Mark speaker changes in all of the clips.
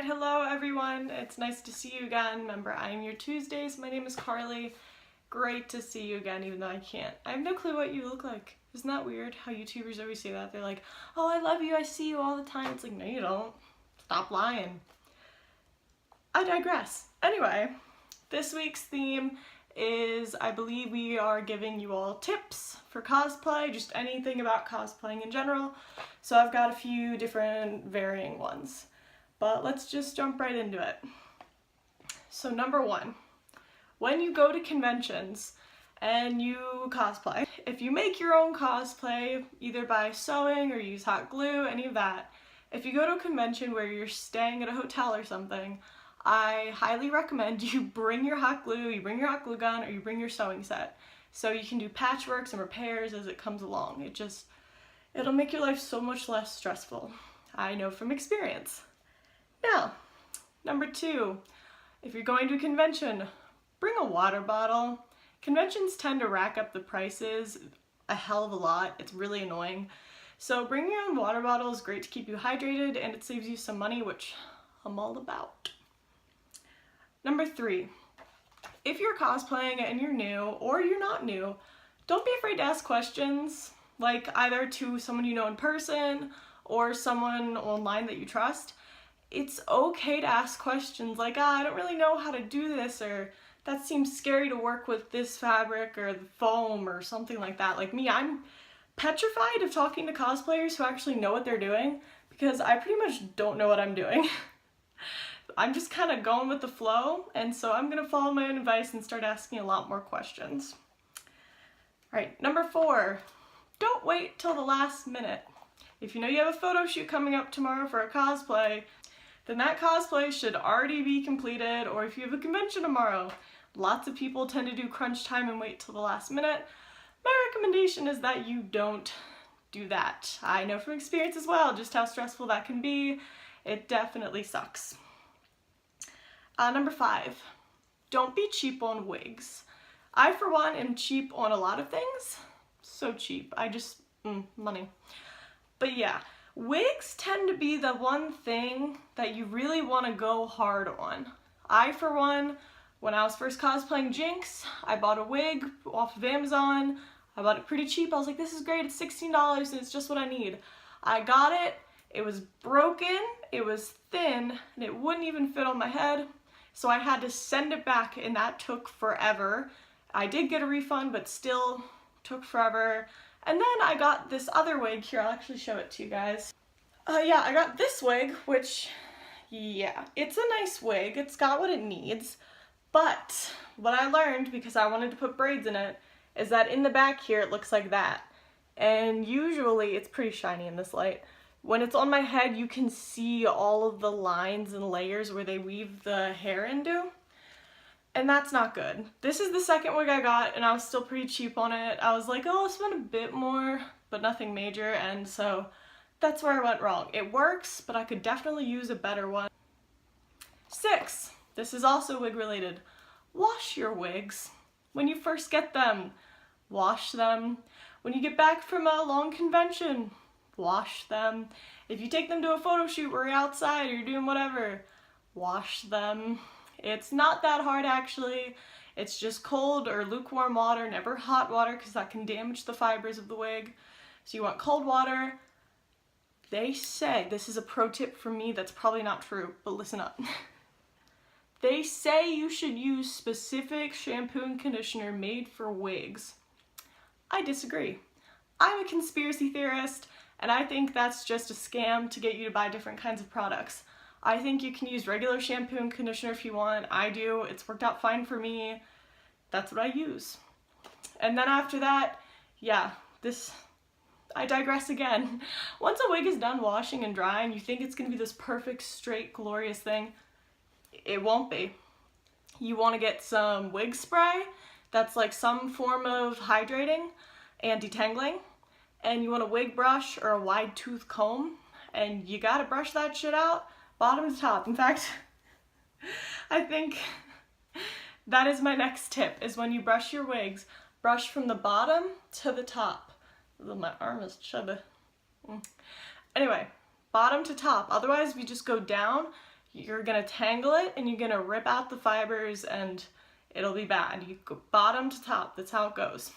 Speaker 1: hello everyone. It's nice to see you again. Remember, I am your Tuesdays. My name is Carly. Great to see you again, even though I have no clue what you look like. Isn't that weird how YouTubers always say that? They're like, oh, I love you, I see you all the time. It's like, no you don't. Stop lying. I digress. Anyway, this week's theme is, I believe we are giving you all tips for cosplay, just anything about cosplaying in general. So I've got a few different varying ones, but let's just jump right into it. So number one, when you go to conventions and you cosplay, if you make your own cosplay, either by sewing or use hot glue, any of that, if you go to a convention where you're staying at a hotel or something, I highly recommend you bring your hot glue, you bring your hot glue gun, or you bring your sewing set. So you can do patchworks and repairs as it comes along. It'll make your life so much less stressful. I know from experience. Now, number two, if you're going to a convention, bring a water bottle. Conventions tend to rack up the prices a hell of a lot. It's really annoying. So bringing your own water bottle is great to keep you hydrated, and it saves you some money, which I'm all about. Number three, if you're cosplaying and you're new or you're not new, don't be afraid to ask questions, like either to someone you know in person or someone online that you trust. It's okay to ask questions like, I don't really know how to do this, or that seems scary to work with this fabric or the foam or something like that. Like me, I'm petrified of talking to cosplayers who actually know what they're doing because I pretty much don't know what I'm doing. I'm just kind of going with the flow, and so I'm going to follow my own advice and start asking a lot more questions. Alright, number four, don't wait till the last minute. If you know you have a photo shoot coming up tomorrow for a cosplay, then that cosplay should already be completed, or if you have a convention tomorrow, lots of people tend to do crunch time and wait till the last minute. My recommendation is that you don't do that. I know from experience as well just how stressful that can be. It definitely sucks. Number five, don't be cheap on wigs. I, for one, am cheap on a lot of things. So cheap. Money. But yeah, wigs tend to be the one thing that you really want to go hard on. I, for one, when I was first cosplaying Jinx, I bought a wig off of Amazon. I bought it pretty cheap. I was like, this is great, it's $16 and it's just what I need. I got it, it was broken, it was thin, and it wouldn't even fit on my head. So I had to send it back, and that took forever. I did get a refund, but still took forever. And then I got this other wig. Here, I'll actually show it to you guys. Yeah, I got this wig, which, yeah, it's a nice wig. It's got what it needs. But what I learned, because I wanted to put braids in it, is that in the back here, it looks like that. And usually, it's pretty shiny in this light. When it's on my head, you can see all of the lines and layers where they weave the hair into. And that's not good. This is the second wig I got, and I was still pretty cheap on it. I was like, oh, I'll spend a bit more, but nothing major, and so that's where I went wrong. It works, but I could definitely use a better one. 6, this is also wig related. Wash your wigs. When you first get them, wash them. When you get back from a long convention, wash them. If you take them to a photo shoot where you're outside or you're doing whatever, wash them. It's not that hard actually. It's just cold or lukewarm water, never hot water because that can damage the fibers of the wig. So you want cold water. They say, this is a pro tip from me that's probably not true, but listen up. They say you should use specific shampoo and conditioner made for wigs. I disagree. I'm a conspiracy theorist, and I think that's just a scam to get you to buy different kinds of products. I think you can use regular shampoo and conditioner if you want. I do. It's worked out fine for me. That's what I use. And then after that, yeah, I digress again. Once a wig is done washing and drying, you think it's going to be this perfect, straight, glorious thing. It won't be. You want to get some wig spray that's like some form of hydrating and detangling. And you want a wig brush or a wide tooth comb, and you gotta brush that shit out bottom to top. In fact, I think that is my next tip, is when you brush your wigs, brush from the bottom to the top. My arm is chubby. Anyway, bottom to top. Otherwise, if you just go down, you're gonna tangle it and you're gonna rip out the fibers and it'll be bad. You go bottom to top, that's how it goes.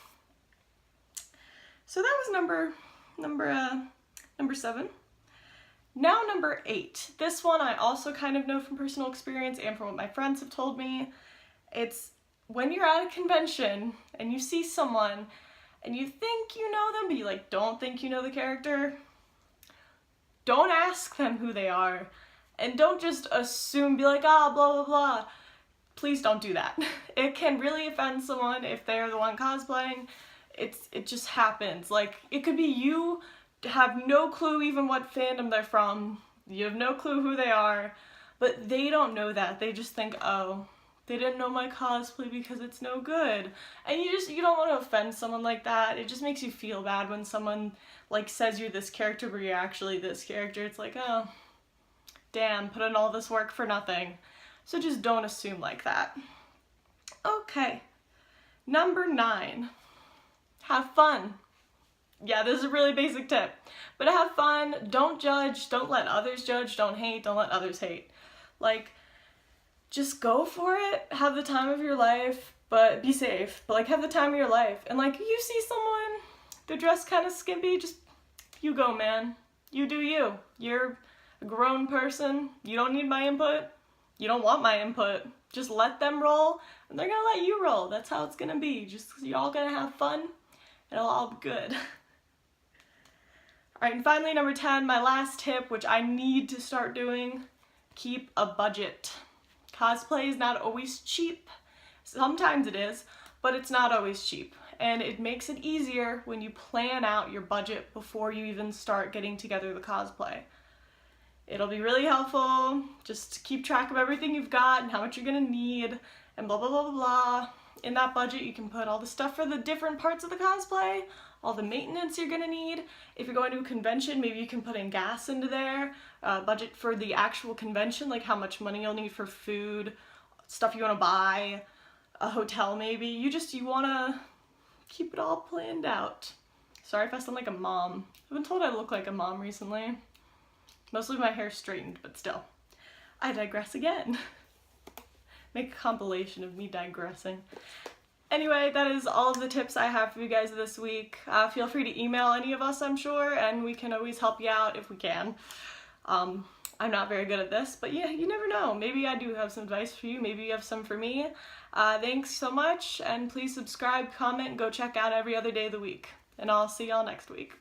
Speaker 1: So that was number 7. Now number 8. This one I also kind of know from personal experience and from what my friends have told me. It's when you're at a convention and you see someone and you think you know them, but you like don't think you know the character. Don't ask them who they are. And don't just assume, be like, ah, blah, blah, blah. Please don't do that. It can really offend someone if they're the one cosplaying. It just happens. Like, it could be you have no clue even what fandom they're from. You have no clue who they are. But they don't know that. They just think, oh, they didn't know my cosplay because it's no good. And you don't want to offend someone like that. It just makes you feel bad when someone, like, says you're this character but you're actually this character. It's like, oh, damn, put in all this work for nothing. So just don't assume like that. Okay, number 9. Have fun. Yeah, this is a really basic tip. But have fun, don't judge, don't let others judge, don't hate, don't let others hate. Like, just go for it, have the time of your life, but be safe. But like, have the time of your life. And like, you see someone, they're dressed kind of skimpy, just, you go, man. You do you. You're a grown person, you don't need my input, you don't want my input. Just let them roll, and they're gonna let you roll. That's how it's gonna be. Just, you're all gonna have fun, it'll all be good. Alright, and finally, number 10, my last tip, which I need to start doing, keep a budget. Cosplay is not always cheap. Sometimes it is, but it's not always cheap. And it makes it easier when you plan out your budget before you even start getting together the cosplay. It'll be really helpful just to keep track of everything you've got and how much you're gonna need and blah, blah, blah, blah, blah. In that budget, you can put all the stuff for the different parts of the cosplay, all the maintenance you're gonna need. If you're going to a convention, maybe you can put in gas into there, budget for the actual convention, like how much money you'll need for food, stuff you wanna buy, a hotel maybe. You wanna keep it all planned out. Sorry if I sound like a mom. I've been told I look like a mom recently. Mostly my hair's straightened, but still. I digress again. Make a compilation of me digressing. Anyway, that is all of the tips I have for you guys this week. Feel free to email any of us, I'm sure, and we can always help you out if we can. I'm not very good at this, but yeah, you never know. Maybe I do have some advice for you, maybe you have some for me. Thanks so much, and please subscribe, comment, and go check out every other day of the week. And I'll see y'all next week.